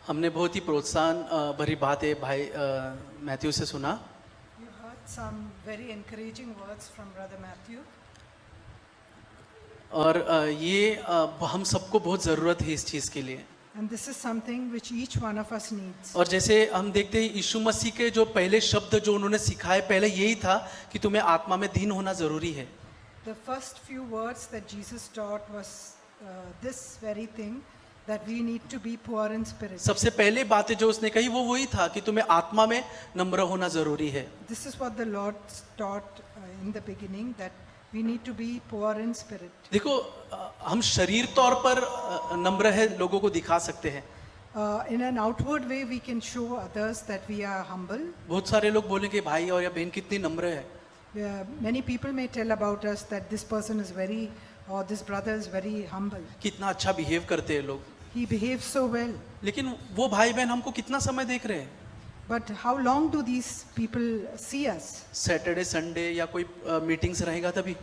हमने बहुत ही प्रोत्साहन भरी बातें भाई मैथ्यू से सुना। You heard some very encouraging words from Brother Matthew, और ये हम सबको बहुत ज़रूरत है इस चीज़ के लिए। and this is something which each one of us needs. और जैसे हम देखते हैं यीशु मसीह के जो पहले शब्द जो उन्होंने सिखाए, पहले यही था कि तुम्हें आत्मा में दीन होना ज़रूरी है। The first few words that Jesus taught was this very thing, that we need to be poor in spirit. सबसे पहले बातें जो उसने कही वो वही था कि तुम्हें आत्मा में नम्र होना ज़रूरी है। This is what the Lord taught in the beginning, that we need to be poor in spirit. देखो हम शरीर तौर पर नम्र है लोगों को दिखा सकते हैं। In an outward way, we can show others that we are humble. बहुत सारे लोग बोलेंगे भाई और या बहन कितनी नम्र है। Many people may tell about us that this person is very, or this brother is very humble. कितना अच्छा बिहेव करते हैं लोग। He behaves so well. लेकिन वो भाई बहन हमको कितना समय देख रहे हैं? But how long do these people see us? Saturday Sunday या कोई मीटिंग्स रहेगा तभी।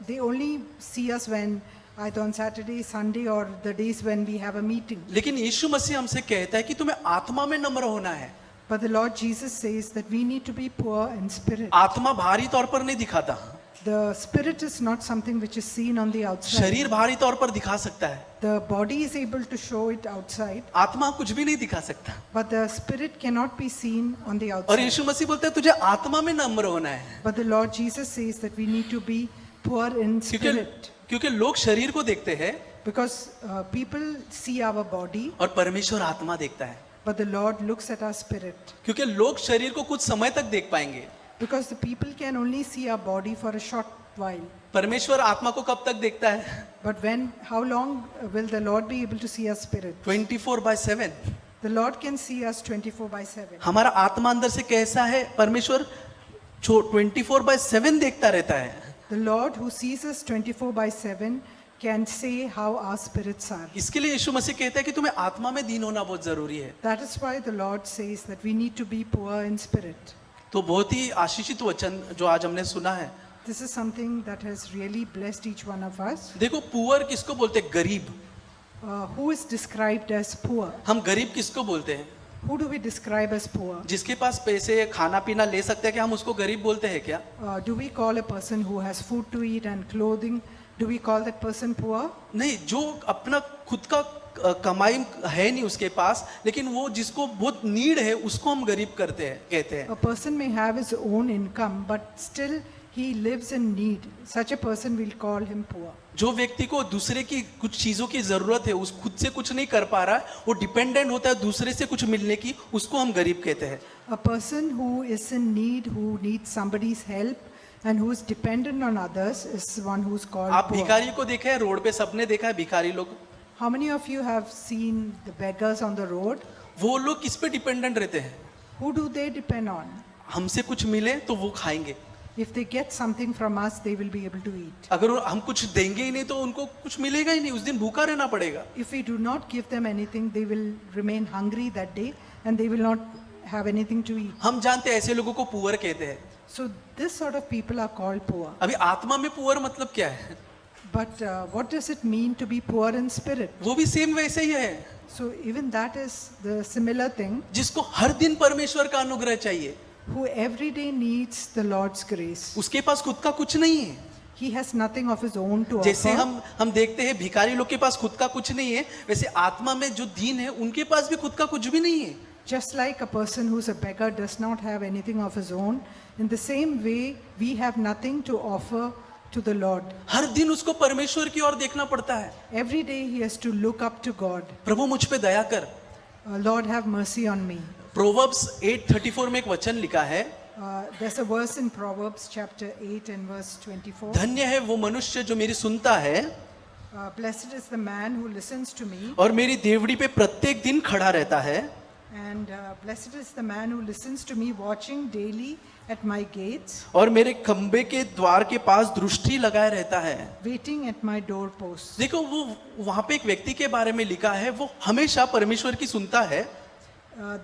They only see us when either on Saturday, Sunday, or the days when we have a meeting. लेकिन यीशु मसीह हमसे कहता है कि तुम्हें आत्मा में नम्र होना है। But the Lord Jesus says that we need to be poor in spirit. आत्मा भारी तौर पर नहीं दिखाता, The spirit is not something which is seen on the outside. शरीर भारी तौर पर दिखा सकता है, The body is able to show it outside, आत्मा कुछ भी नहीं दिखा सकता। but the spirit cannot be seen on the और outside. यीशु मसीह बोलते हैं तुझे आत्मा में नम्र होना है। But the Lord Jesus says that we need to be poor in spirit, क्योंकि लोग शरीर को देखते हैं because people see our body, और परमेश्वर आत्मा देखता है। but the Lord looks at our spirit. क्योंकि लोग शरीर को कुछ समय तक देख पाएंगे, Because the people can only see our body for a short while. परमेश्वर आत्मा को कब तक देखता है? But how long will the Lord be able to see our spirit? 24/7। The Lord can see us 24/7. हमारा आत्मा अंदर से कैसा है, परमेश्वर 24/7 देखता रहता है। The Lord who sees us 24/7 can say how our spirits are. इसके लिए यीशु मसीह कहता है कि तुम्हें आत्मा में दीन होना बहुत जरूरी है। That is why the Lord says that we need to be poor in spirit. तो बहुत ही आशीषित वचन जो आज हमने सुना है। This is something that has really blessed each one of us. देखो पुअर किसको बोलते हैं? गरीब। Who is described as poor? हम गरीब किसको बोलते हैं? Who do we describe as poor? जिसके पास पैसे खाना पीना ले सकते हैं, क्या हम उसको गरीब बोलते हैं क्या? Do we call a person who has food to eat and clothing, do we call that person poor? नहीं, जो अपना खुद का कमाई है नहीं उसके पास, लेकिन वो जिसको बहुत नीड है उसको हम गरीब कहते हैं। A person may have his own income, but still he lives in need. Such a person we'll call him poor. जो व्यक्ति को दूसरे की कुछ चीजों की जरूरत है, उस खुद से कुछ नहीं कर पा रहा है, वो डिपेंडेंट होता है दूसरे से कुछ मिलने की, उसको हम गरीब कहते हैं। A person who is in need, who needs somebody's help and who is dependent on others, is one who's called आप poor. भिखारी को देखा है रोड पे? सबने देखा है भिखारी लोग। How many of you have seen the beggars on the road? वो लोग किस पे डिपेंडेंट रहते हैं? Who do they depend on? हमसे कुछ मिले तो वो खाएंगे, If they get something from us, they will be able to eat. अगर हम कुछ देंगे ही नहीं तो उनको कुछ मिलेगा ही नहीं, उस दिन भूखा रहना पड़ेगा। If we do not give them anything, they will remain hungry that day and they will not have anything to eat. हम जानते हैं ऐसे लोगों को पुअर कहते हैं। So this sort of people are called poor. अभी आत्मा में पुअर मतलब क्या है? But what does it mean to be poor in spirit? वो भी सेम वैसे ही है, So even that is the similar thing, जिसको हर दिन परमेश्वर का अनुग्रह चाहिए। who every day needs the Lord's grace. उसके पास खुद का कुछ नहीं है। He has nothing of his own to जैसे offer. हम देखते हैं भिखारी लोग के पास खुद का कुछ नहीं है, वैसे आत्मा में जो दीन है उनके पास भी खुद का कुछ भी नहीं है। Just like a person who's a beggar does not have anything of his own, in the same way we have nothing to offer to the Lord. हर दिन उसको परमेश्वर की ओर देखना पड़ता है। Every day he has to look up to God. प्रभु मुझ पे दया कर। Lord, have mercy on me. Proverbs 8:34 में एक वचन लिखा है, There's a verse in Proverbs chapter 8 and verse 24. धन्य है वो मनुष्य जो मेरी सुनता है Blessed is the man who listens to me, और मेरी देवड़ी पे प्रत्येक दिन खड़ा रहता है। and blessed is the man who listens to me, watching daily at my gates, और मेरे खंबे के द्वार के पास दृष्टि लगाए रहता है। waiting at my doorposts. देखो वो वहां पे एक व्यक्ति के बारे में लिखा है, वो हमेशा परमेश्वर की सुनता है,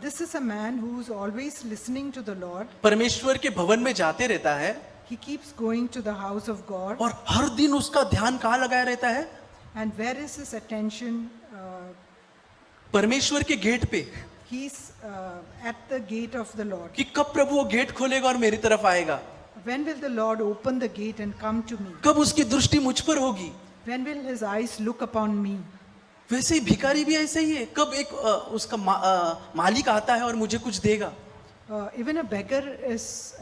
This is a man who's always listening to the Lord. परमेश्वर के भवन में जाते रहता है, He keeps going to the house of God. और हर दिन उसका ध्यान कहाँ लगाया रहता है? And where is his attention परमेश्वर के गेट पे, He's at the gate of the Lord. कि कब प्रभु वो गेट खोलेगा और मेरी तरफ आएगा, When will the Lord open the gate and come to me? कब उसकी दृष्टि मुझ पर होगी। When will his eyes look upon me? वैसे ही भिखारी भी ऐसे ही है, कब एक उसका मालिक आता है और मुझे कुछ देगा। Even a beggar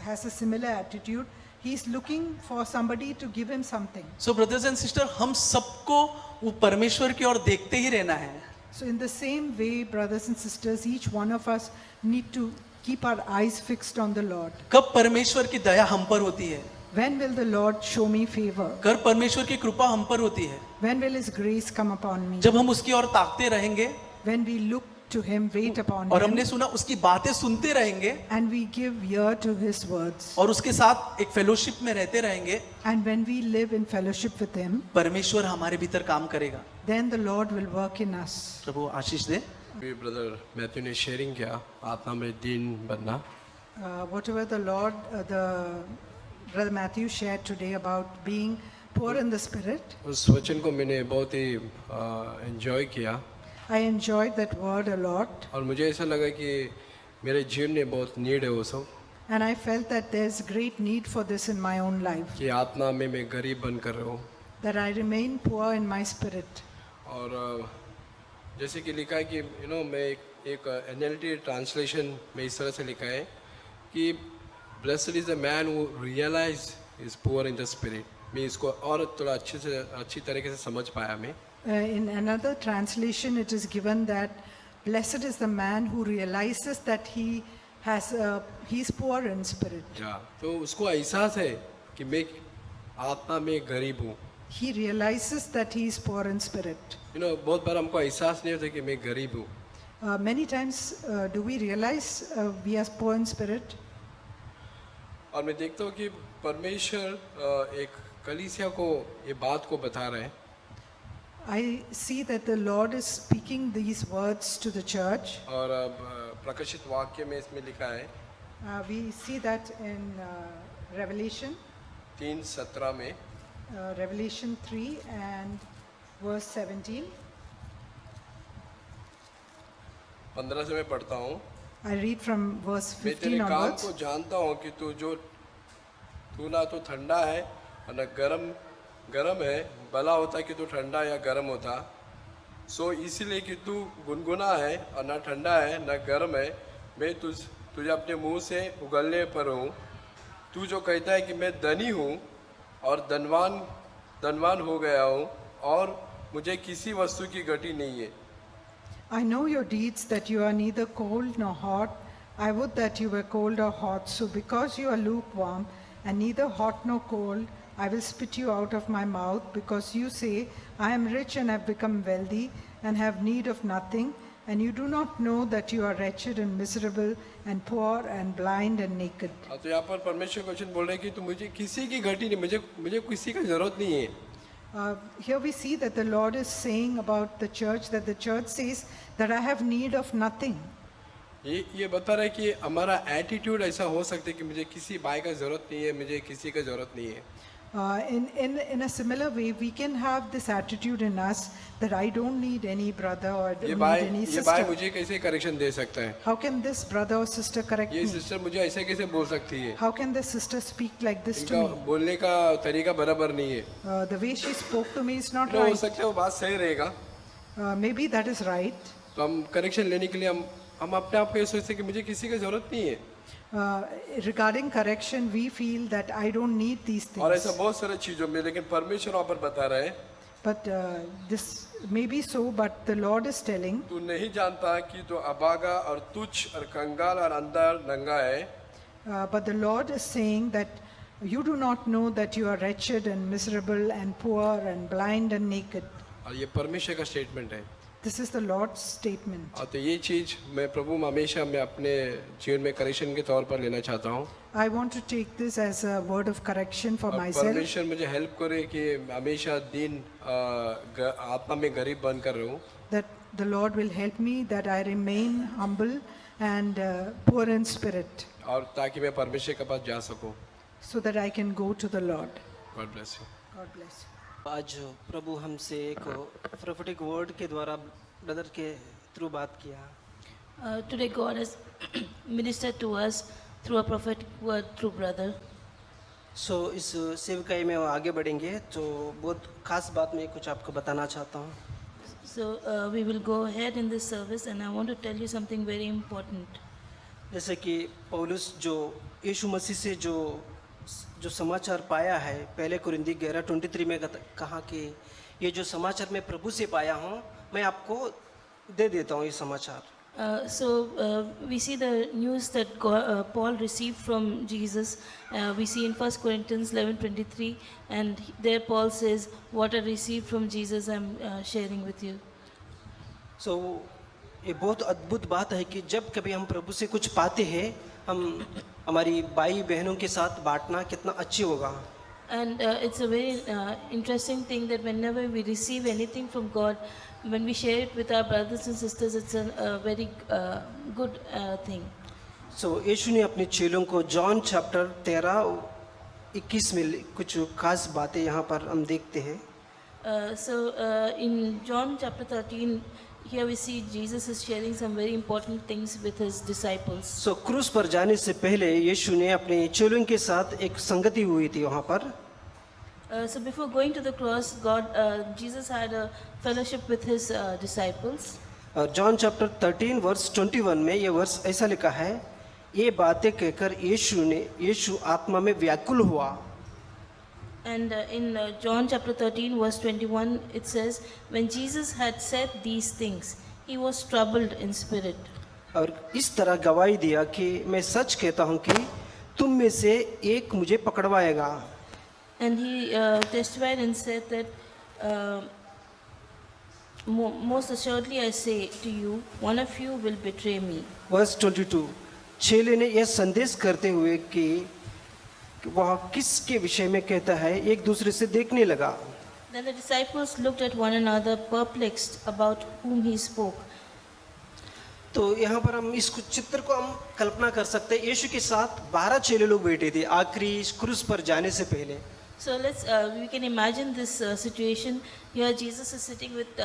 has a similar attitude. He's looking for somebody to give him something. So brothers and sister, हम सबको वो परमेश्वर की ओर देखते ही रहना है। So in the same way, brothers and sisters, each one of us need to keep our eyes fixed on the Lord. कब परमेश्वर की दया हम पर होती है, When will the Lord show me favor? कब परमेश्वर की कृपा हम पर होती है, When will his grace come upon me? जब हम उसकी ओर ताकते रहेंगे When we look to him, wait upon और him, हमने सुना उसकी बातें सुनते रहेंगे and we give ear to his words. और उसके साथ एक फेलोशिप में रहते रहेंगे, And when we live in fellowship with him, परमेश्वर हमारे भीतर काम करेगा। then the Lord will work in us. प्रभु आशीष दे। भी ब्रदर मैथ्यू ने शेयरिंग किया आत्मा में दीन बनना, Whatever the Brother Matthew shared today about being poor in the spirit, उस वचन को मैंने बहुत ही एंजॉय किया I enjoyed that word a lot, और मुझे ऐसा लगा कि मेरे जीवन में बहुत नीड है वो सब, and I felt that there's great need for this in my own life, कि आत्मा में मैं गरीब बन कर रहूँ। that I remain poor in my spirit. और जैसे कि लिखा है कि मैं एक NLT ट्रांसलेशन में इस तरह से लिखा है कि blessed is the man who realize is poor in the spirit. मैं इसको और थोड़ा अच्छी तरीके से समझ पाया मैं। In another translation, it is given that blessed is the man who realizes that he's poor in spirit. तो उसको एहसास है कि मैं आत्मा में गरीब हूँ। He realizes that he is poor in spirit. बहुत बार हमको एहसास नहीं होता कि मैं गरीब हूँ। Many times do we realize we are poor in spirit? और मैं देखता हूँ कि परमेश्वर एक कलीसिया को ये बात को बता रहे हैं। I see that the Lord is speaking these words to the church. और प्रकाशित वाक्य में इसमें लिखा है We see that in Revelation 3:17 में, Revelation 3 and verse 17. 15 से मैं पढ़ता हूँ। I read from verse मैं तेरे 15 काम onwards. को जानता हूँ कि तू ना तो ठंडा है और न गरम है। भला होता कि तू ठंडा या गरम होता। सो इसीलिए कि तू गुनगुना है और ना ठंडा है न गरम है, मैं तुझे अपने मुंह से उगलने पर हूँ। तू जो कहता है कि मैं धनी हूँ और धनवान हो गया हूँ और मुझे किसी वस्तु की घटी नहीं है। I know your deeds, that you are neither cold nor hot. I would that you were cold or hot. So because you are lukewarm and neither hot nor cold, I will spit you out of my mouth. Because you say, I am rich and have become wealthy and have need of nothing, and you do not know that you are wretched and miserable and poor and blind and naked. तो यहाँ पर परमेश्वर question बोल रहे हैं कि तू मुझे किसी की घटी नहीं, मुझे किसी का जरूरत नहीं है। Here we see that the Lord is saying about the church, that the church says that I have need of nothing. ये बता रहा है कि हमारा एटीट्यूड ऐसा हो सकता है कि मुझे किसी भाई का जरूरत नहीं है, मुझे किसी का जरूरत नहीं है। In a similar way, we can have this attitude in us that I don't need any brother or I don't need any ये भाई sister. मुझे कैसे करेक्शन दे सकता है? How can this brother or sister correct ये me? Sister मुझे ऐसे कैसे बोल सकती है? How can this sister speak like this to इनका me? बोलने का तरीका बराबर नहीं है। The way she spoke to me is not हो right. सकता है वो बात सही रहेगा, Maybe that is right. तो हम करेक्शन लेने के लिए हम अपने आप को ये सोचते हैं कि मुझे किसी की जरूरत नहीं है। Regarding correction, we feel that I don't need these और ऐसा things. बहुत सारे चीजों में, लेकिन परमेश्वर वहाँ पर बता रहे हैं But this may be so, but the Lord is telling, तू नहीं जानता कि तू अभागा और तुच्छ और कंगाल और अंदर नंगा है। but the Lord is saying that you do not know that you are wretched and miserable and poor and blind and naked. और ये परमेश्वर का स्टेटमेंट है। This is the Lord's statement. और तो ये चीज मैं प्रभु हमेशा मैं अपने जीवन में करेक्शन के तौर पर लेना चाहता हूँ। I want to take this as a word of correction for और myself. परमेश्वर मुझे हेल्प करे कि हमेशा दिन आत्मा में गरीब बनकर रहूं। That the Lord will help me that I remain humble and poor in spirit, और ताकि मैं परमेश्वर के पास जा सकूं। so that I can go to the Lord. God bless you. God bless you. आज प्रभु हमसे एक प्रोफेटिक वर्ड के द्वारा ब्रदर के थ्रू बात किया। Today, God has ministered to us through a prophetic word through brother. सो इस सेवकाई में आगे बढ़ेंगे तो बहुत खास बात मैं कुछ आपको बताना चाहता हूँ। So, we will go ahead in this service, and I want to tell you something very important. जैसे कि पौलुस जो यीशु मसीह से जो समाचार पाया है, पहले कुरिन्दी 11:23 में कहा कि ये जो समाचार मैं प्रभु से पाया हूँ मैं आपको दे देता हूँ ये समाचार। So, we see the news that Paul received from Jesus. We see in 1 Corinthians 11:23, and there Paul says, "What I received from Jesus, I'm sharing with you." सो ये बहुत अद्भुत बात है कि जब कभी हम प्रभु से कुछ पाते हैं हम हमारी भाई बहनों के साथ बांटना कितना अच्छी होगा। And it's a very interesting thing that whenever we receive anything from God, when we share it with our brothers and sisters, it's a very good thing. सो यीशु ने अपने चेलों को जॉन चैप्टर 13:21 में कुछ खास बातें यहाँ पर हम देखते हैं। So in John chapter 13, here we see Jesus is sharing some very important things with his disciples. सो क्रूस पर जाने से पहले यीशु ने अपने चेलों के साथ एक संगति हुई थी वहाँ पर। So before going to the cross, Jesus had a fellowship with his disciples. और जॉन चैप्टर 13 वर्स 21 में ये वर्स ऐसा लिखा है, ये बातें कहकर यीशु आत्मा में व्याकुल हुआ। And in John chapter 13 verse 21 it says, when Jesus had said these things, he was troubled in spirit. और इस तरह गवाही दिया कि मैं सच कहता हूँ कि तुम में से एक मुझे पकड़वाएगा। And he testified and said that most assuredly I say to you, one of you will betray me. Verse 22 चेले ने यह संदेश करते हुए कि वह किसके विषय में कहता है एक दूसरे से देखने लगा। Then the disciples looked at one another, perplexed about whom he spoke. तो यहाँ पर हम इस चित्र को हम कल्पना कर सकते हैं, यीशु के साथ 12 चेले लोग बैठे थे आखिरी क्रूस पर जाने से पहले। So we can imagine this situation. Here Jesus is sitting with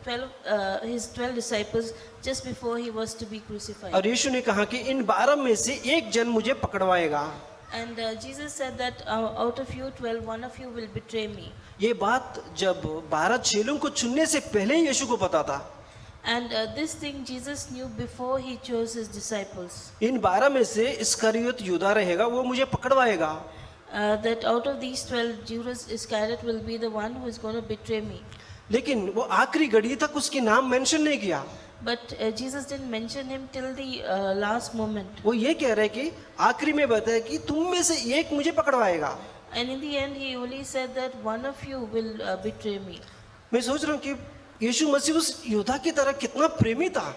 12 disciples just before he was to be crucified. और यीशु ने कहा कि इन 12 में से एक जन मुझे पकड़वाएगा। And Jesus said that out of you 12, one of you will betray me. ये बात जब 12 चेलों को चुनने से पहले ही यीशु को पता था। And this thing Jesus knew before he chose his disciples. इन 12 में से इस्करियोत यूदा रहेगा, वो मुझे पकड़वाएगा। That out of these 12, Judas Iscariot will be the one who is going to betray me. लेकिन वो आखिरी घड़ी तक उसके नाम मेंशन नहीं किया। But Jesus didn't mention him till the last moment. वो ये कह रहे कि आखिरी में बताया कि तुम में से एक मुझे पकड़वाएगा। And in the end, he only said that one of you will betray me. मैं सोच रहा हूँ कि यीशु मसीह उस योद्धा की तरह कितना प्रेमी था।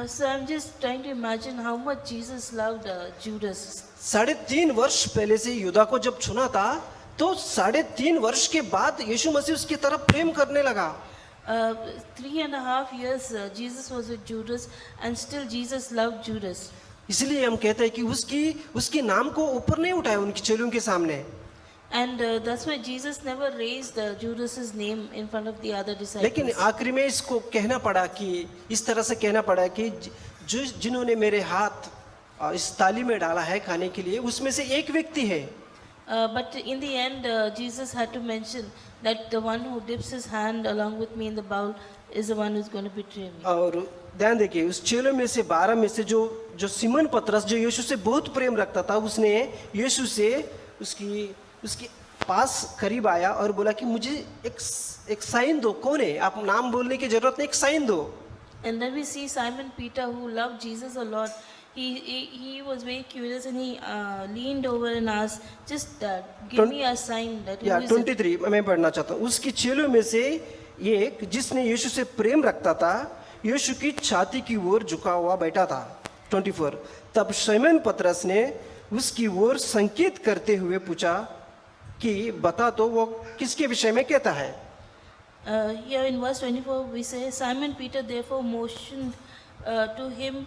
So I'm just trying to imagine how much Jesus loved Judas. 3.5 वर्ष पहले से योद्धा को जब चुना था तो 3.5 वर्ष के बाद यीशु मसीह उसकी तरफ प्रेम करने लगा। 3.5 years Jesus was with Judas, and still Jesus loved Judas. इसलिए हम कहते हैं कि उसके नाम को ऊपर नहीं उठाया उनके चेलों के सामने। And that's why Jesus never raised Judas's name in front of the other disciples. लेकिन आखिरी में इसको कहना पड़ा कि इस तरह से कहना पड़ा कि जिन्होंने मेरे हाथ इस थाली में डाला है खाने के लिए उसमें से एक व्यक्ति है। But in the end, Jesus had to mention that the one who dips his hand along with me in the bowl is the one who's going to betray me. और ध्यान देखिए उस चेलों में से 12 में से जो सिमोन पतरस जो यीशु से बहुत प्रेम रखता था, उसने यीशु से उसके पास करीब आया और बोला कि मुझे एक साइन दो। कौन है? आप नाम बोलने की जरूरत नहीं, एक साइन दो। And then we see Simon Peter, who loved Jesus a lot. He was very curious, and he leaned over and asked, just give me a sign that who is it? 23 मैं पढ़ना चाहता हूँ। उसकी चेलों में से एक जिसने यीशु से प्रेम रखता था यीशु की छाती की ओर झुका हुआ बैठा था। 24 तब सिमोन पतरस ने उसकी ओर संकेत करते हुए पूछा कि बता तो वो किसके विषय में कहता है। Here in verse 24 we say, Simon Peter therefore motioned to him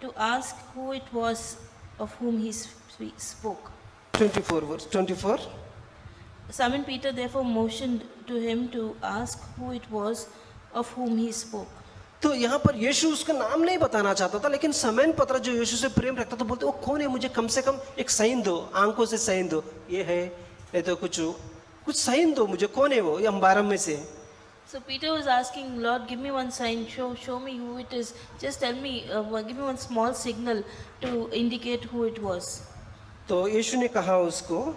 to ask who it was of whom he spoke. 24 verse 24 Simon Peter therefore motioned to him to ask who it was of whom he spoke. तो यहाँ पर यीशु उसका नाम नहीं बताना चाहता था, लेकिन शमौन पतरस जो यीशु से प्रेम रखता था बोलते वो कौन है, मुझे कम से कम एक साइन दो, आंखों से साइन दो, ये है ये तो कुछ साइन दो मुझे, कौन है वो, ये हम 12 में से। So Peter was asking, Lord, give me one sign, show me who it is. Just tell me, give me one small signal to indicate who it was. तो यीशु ने कहा उसको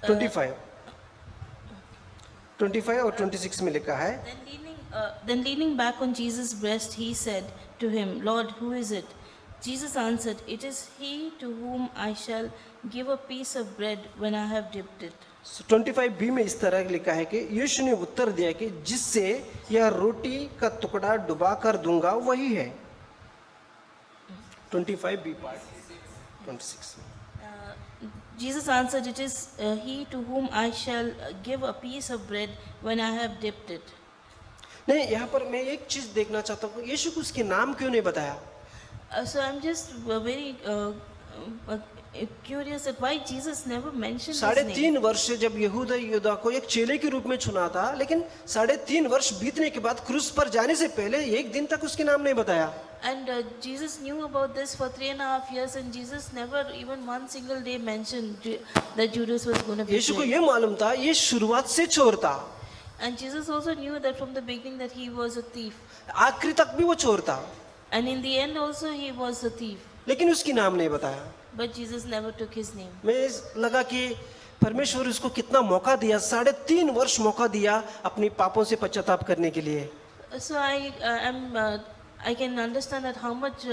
25 और 26 में लिखा है, Then leaning back on Jesus' breast, he said to him, Lord, who is it? Jesus answered, it is he to whom I shall give a piece of bread when I have dipped it. 25b में इस तरह लिखा है कि यीशु ने उत्तर दिया कि जिससे यह रोटी का टुकड़ा डुबा कर दूंगा वही है। 25b part 26 Jesus answered, it is he to whom I shall give a piece of bread when I have dipped it. नहीं, यहाँ पर मैं एक चीज देखना चाहता हूँ, यीशु को उसके नाम क्यों नहीं बताया? So I'm just very curious that why Jesus never mentioned his name. 3.5 वर्ष से जब यहूदा को एक चेले के रूप में चुना था, लेकिन 3.5 वर्ष बीतने के बाद क्रूस पर जाने से पहले एक दिन तक उसके नाम नहीं बताया। And Jesus knew about this for 3.5 years, and Jesus never even one single day mentioned that Judas was going to be यीशु को betrayed. ये मालूम था ये शुरुआत से चोर था, And Jesus also knew that from the beginning that he was a thief, आखिरी तक भी वो चोर था, and in the end also he was a thief. लेकिन उसकी नाम नहीं बताया। But Jesus never took his name. मैं लगा कि परमेश्वर उसको कितना मौका दिया, 3.5 वर्ष मौका दिया अपने पापों से पश्चाताप करने के लिए। So I can understand that how much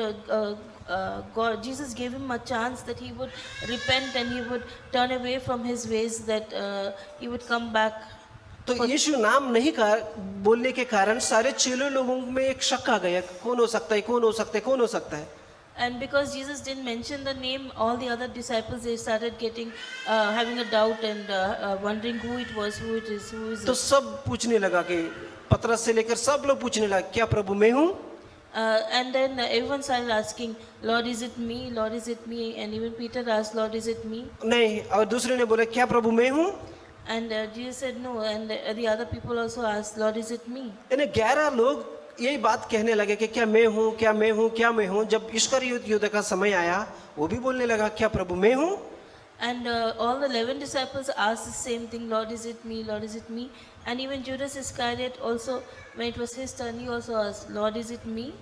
God, Jesus gave him a chance that he would repent and he would turn away from his ways, that he would come back. तो यीशु नाम नहीं बोलने के कारण सारे चेले लोगों में एक शक आ गया, कौन हो सकता है, कौन हो सकता है, कौन हो सकता है। And because Jesus didn't mention the name, all the other disciples, they started getting having a doubt and wondering who it was, who it is, who is तो it. सब पूछने लगा कि पतरस से लेकर सब लोग पूछने लगा, क्या प्रभु मैं हूँ? And then everyone started asking, Lord, is it me? Lord, is it me? And even Peter asked, Lord, is it me? नहीं, और दूसरे ने बोला क्या प्रभु मैं हूँ? And Jesus said no. And the other people also asked, Lord, is it me? यानी 11 लोग यही बात कहने लगे कि क्या मैं हूँ, क्या मैं हूँ, क्या मैं हूँ। जब इस्करियोत युद्ध का समय आया, वो भी बोलने लगा क्या प्रभु मैं हूँ? And all the 11 disciples asked the same thing, Lord, is it me? Lord, is it me? And even Judas Iscariot also, when it was his turn, he also asked, Lord, is it me?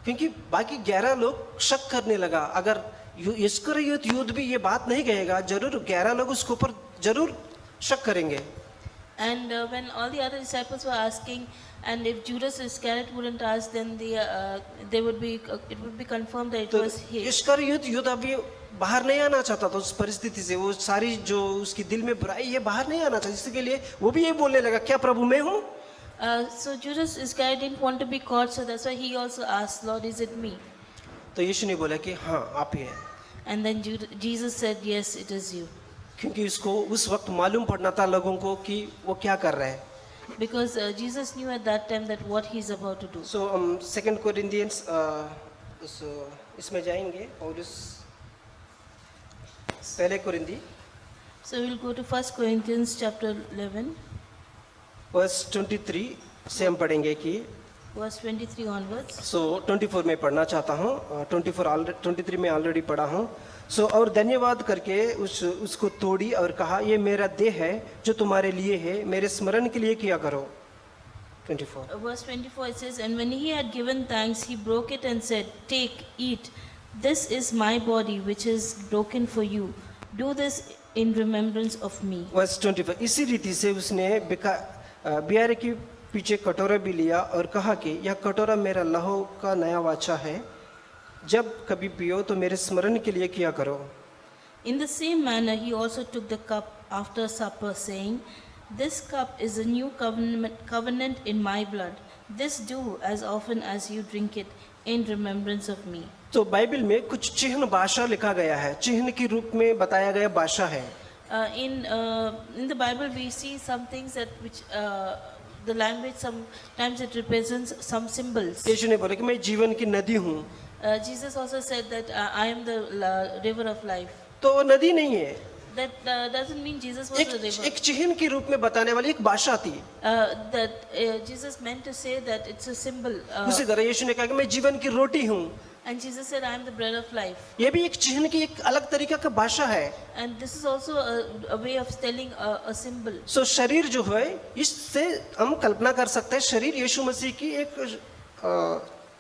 क्योंकि बाकी 11 लोग शक करने लगा, अगर इस्करियोत युद्ध भी ये बात नहीं कहेगा, जरूर 11 लोग उसके ऊपर जरूर शक करेंगे। And when all the other disciples were asking, and if Judas Iscariot wouldn't ask, then it would be confirmed that it तो was he. इस्करियोत युद्ध अभी बाहर नहीं आना चाहता था उस परिस्थिति से, वो सारी जो उसकी दिल में बुराई ये बाहर नहीं आना चाहता, इसके लिए वो भी ये बोलने लगा क्या प्रभु मैं हूँ? So Judas Iscariot didn't want to be caught, so that's why he also asked, Lord, is it me? तो यीशु ने बोला कि हाँ आप ही हैं, And then Jesus said, yes, it is you. क्योंकि उसको उस वक्त मालूम पड़ना था लोगों को कि वो क्या कर रहे हैं। Because Jesus knew at that time that what he's about to do. सो हम 2 कोरिन्थियंस इसमें जाएंगे और उस पहले कोरिन्थी So we'll go to 1 Corinthians chapter 11, verse 23 से हम पढ़ेंगे कि verse 23 onwards. सो 24 में पढ़ना चाहता हूँ, 23 में ऑलरेडी पढ़ा हूँ। सो और धन्यवाद करके उसको तोड़ी और कहा ये मेरा देह है जो तुम्हारे लिए है, मेरे स्मरण के लिए किया करो। 24 Verse 24 it says, And when he had given thanks, he broke it and said, Take, eat. This is my body which is broken for you. Do this in remembrance of me. Verse 25 इसी रीति से उसने बियारे के पीछे कटोरा भी लिया और कहा कि यह कटोरा मेरा लहू का नया वाचा है, जब कभी पियो तो मेरे स्मरण के लिए किया करो। In the same manner, he also took the cup after supper, saying, This cup is a new covenant in my blood. This do as often as you drink it in remembrance of me. तो Bible में कुछ चिन्ह भाषा लिखा गया है, चिन्ह के रूप में बताया गया भाषा है। In the Bible, we see some things that which the language sometimes it represents some symbols. यीशु ने बोला कि मैं जीवन की नदी हूँ। Jesus also said that I am the river of life. तो वो नदी नहीं है, that doesn't mean Jesus was a river. एक चिन्ह के रूप में बताने वाली एक भाषा थी। Jesus meant to say that it's a symbol. उसी तरह यीशु ने कहा कि मैं जीवन की रोटी हूँ। And Jesus said, I am the bread of life. ये भी एक चिन्ह की एक अलग तरीका का भाषा है। And this is also a way of telling a symbol. सो शरीर जो है, इससे हम कल्पना कर सकते हैं, शरीर यीशु मसीह की एक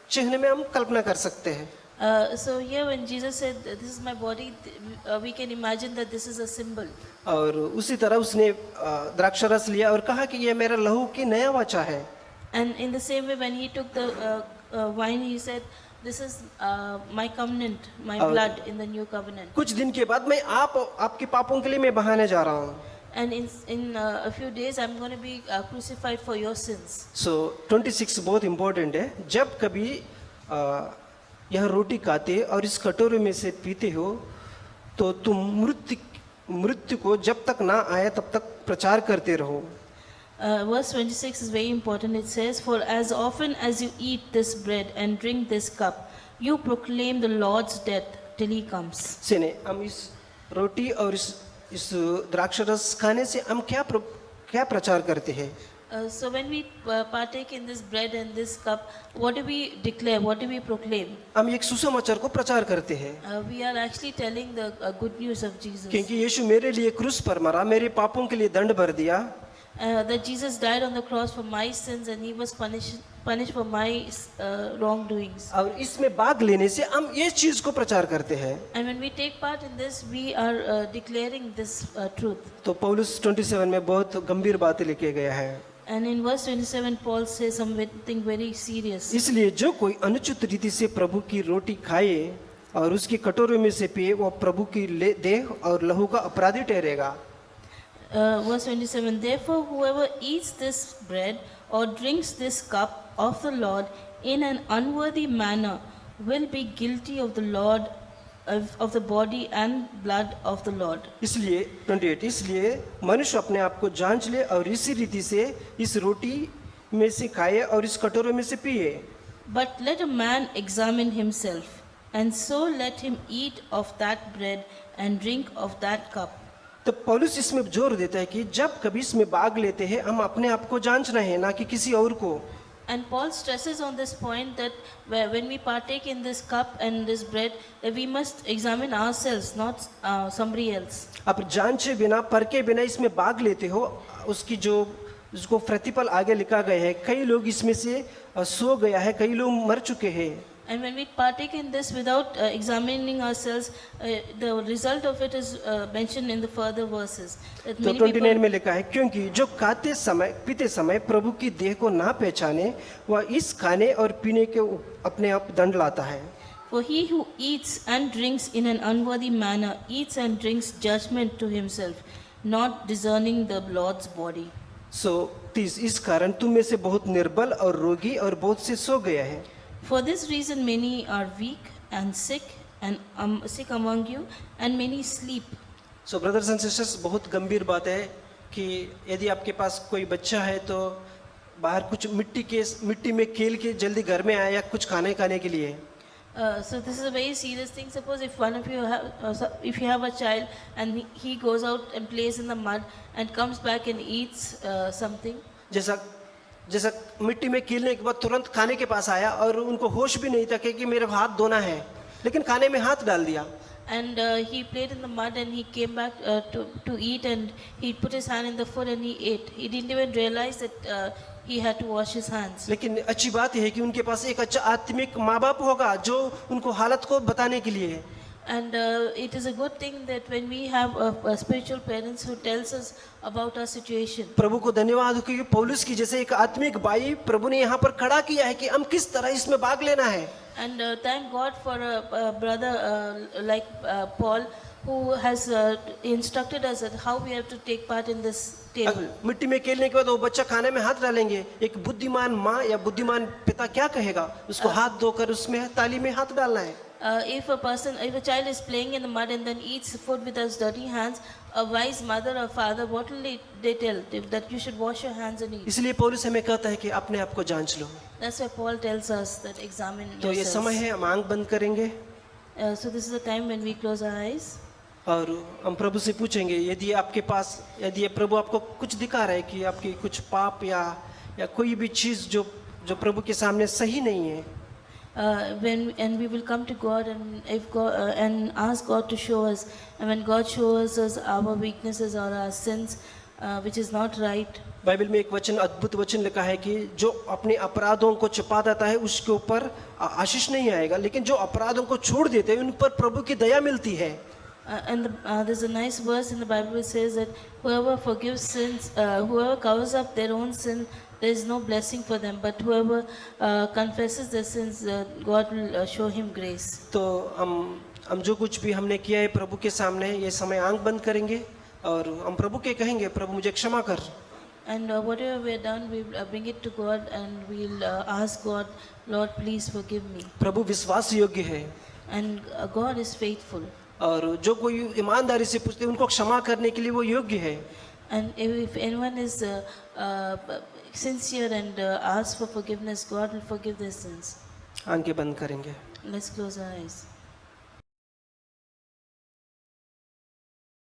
चिन्ह में हम कल्पना कर सकते हैं। So here when Jesus said, this is my body, we can imagine that this is a symbol. और उसी तरह उसने द्राक्षारस लिया और कहा कि ये मेरा लहू की नया वाचा है। And in the same way when he took the wine, he said, this is my covenant, my blood in the new covenant. कुछ दिन के बाद मैं आपके पापों के लिए मैं बहाने जा रहा हूँ। And in a few days I'm going to be crucified for your sins. सो 26 बहुत इम्पोर्टेंट है। जब कभी यह रोटी खाते और इस कटोरे में से पीते हो तो तुम मृत्यु को जब तक ना आए तब तक प्रचार करते रहो। Verse 26 is very important. It says, for as often as you eat this bread and drink this cup, you proclaim the Lord's death till he comes. सुने, हम इस रोटी और इस द्राक्षरस खाने से हम क्या प्रचार करते हैं? So when we partake in this bread and this cup, what do we declare? What do we proclaim? हम एक सुसमाचार को प्रचार करते हैं। We are actually telling the good news of Jesus. क्योंकि यीशु मेरे लिए क्रूस पर मरा, मेरे पापों के लिए दंड भर दिया। That Jesus died on the cross for my sins and he was punished for my wrongdoings. और इसमें भाग लेने से हम ये चीज को प्रचार करते हैं। And when we take part in this, we are declaring this truth. तो पौलुस 27 में बहुत गंभीर बातें लिखे गया है। And in verse 27, Paul says something very serious. इसलिए जो कोई अनुचित रीति से प्रभु की रोटी खाए और उसकी कटोरे में से पिए, वो प्रभु की देह और लहू का अपराधी ठहरेगा। Verse 27, therefore whoever eats this bread or drinks this cup of the Lord in an unworthy manner will be guilty of the Lord of the body and blood of the Lord. इसलिए 28, इसलिए मनुष्य अपने आप को जांच ले और इसी रीति से इस रोटी में से खाए और इस कटोरे में से पिए। But let a man examine himself, and so let him eat of that bread and drink of that cup. तो पौलुस इसमें जोर देता है कि जब कभी इसमें भाग लेते हैं हम अपने आप को जांचना है, ना कि किसी और को। And Paul stresses on this point that when we partake in this cup and this bread, that we must examine ourselves, not somebody else. आप जांचे बिना, परखे बिना इसमें भाग लेते हो, उसको प्रतिफल आगे लिखा गया है। कई लोग इसमें से सो गया है, कई लोग मर चुके हैं। And when we partake in this without examining ourselves, the result of it is mentioned in the further verses. That तो many 29 people, में लिखा है, क्योंकि जो खाते समय पीते समय प्रभु की देह को ना पहचाने वह इस खाने और पीने के अपने आप दंड लाता है। for he who eats and drinks in an unworthy manner eats and drinks judgment to himself, not discerning the Lord's body. सो 30, इस कारण तुम में से बहुत निर्बल और रोगी और बहुत से सो गया है। For this reason many are weak and sick among you, and many sleep. So brothers and sisters, बहुत गंभीर बात है कि यदि आपके पास कोई बच्चा है तो बाहर कुछ मिट्टी में खेल के जल्दी घर में आया कुछ खाने के लिए। So this is a very serious thing. Suppose if one of you if you have a child and he goes out and plays in the mud and comes back and eats something. जैसा मिट्टी में खेलने के बाद तुरंत खाने के पास आया और उनको होश भी नहीं था कि मेरे हाथ धोना है, लेकिन खाने में हाथ डाल दिया। And he played in the mud and he came back to eat and he put his hand in the food and he ate. He didn't even realize that he had to wash his hands. लेकिन अच्छी बात है कि उनके पास एक अच्छा आत्मिक माँ बाप होगा जो उनको हालत को बताने के लिए। And it is a good thing that when we have a spiritual parents who tells us about our situation. प्रभु को धन्यवाद हो कि पौलुस की जैसे एक आत्मिक भाई प्रभु ने यहाँ पर खड़ा किया है कि हम किस तरह इसमें भाग लेना है। And thank God for a brother like Paul who has instructed us at how we have to take part in this table. मिट्टी में खेलने के बाद वो बच्चा खाने में हाथ डालेंगे, एक बुद्धिमान माँ या बुद्धिमान पिता क्या कहेगा? उसको हाथ धोकर उसमें थाली में हाथ डालना है। If a child is playing in the mud and then eats food with his dirty hands, a wise mother or father, what will they tell? That you should wash your hands and eat. इसलिए पौलुस हमें कहता है कि अपने आप को जांच लो। That's why Paul tells us that examine तो ये समय yourselves. है, हम आंख बंद करेंगे। So this is the time when we close our eyes. और हम प्रभु से पूछेंगे, यदि आपके पास, यदि ये प्रभु आपको कुछ दिखा रहा है कि आपकी कुछ पाप या कोई भी चीज़ जो जो प्रभु के सामने सही नहीं है, when we will come to God and if God and ask God to show us, and when God shows us our weaknesses or our sins, which is not right, Bible में एक वचन, अद्भुत वचन लिखा है कि जो अपने अपराधों को छिपा देता है उसके ऊपर आशीष नहीं आएगा, लेकिन जो अपराधों को छोड़ देते हैं उन पर प्रभु की दया मिलती है। there's a nice verse in the Bible which says that whoever forgives sins, whoever covers up their own sin, there is no blessing for them, but whoever confesses their sins, God will show him grace. तो हम जो कुछ भी हमने किया है प्रभु के सामने, ये समय आंख बंद करेंगे और हम प्रभु के कहेंगे, प्रभु मुझे क्षमा कर। And whatever we have done, we will bring it to God and we'll ask God, Lord, please forgive me. प्रभु विश्वास योग्य है And God is faithful. और जो कोई ईमानदारी से पूछते हैं उनको क्षमा करने के लिए वो योग्य है। And if anyone is sincere and asks for forgiveness, God will forgive their sins. आंखें बंद करेंगे। Let's close our eyes.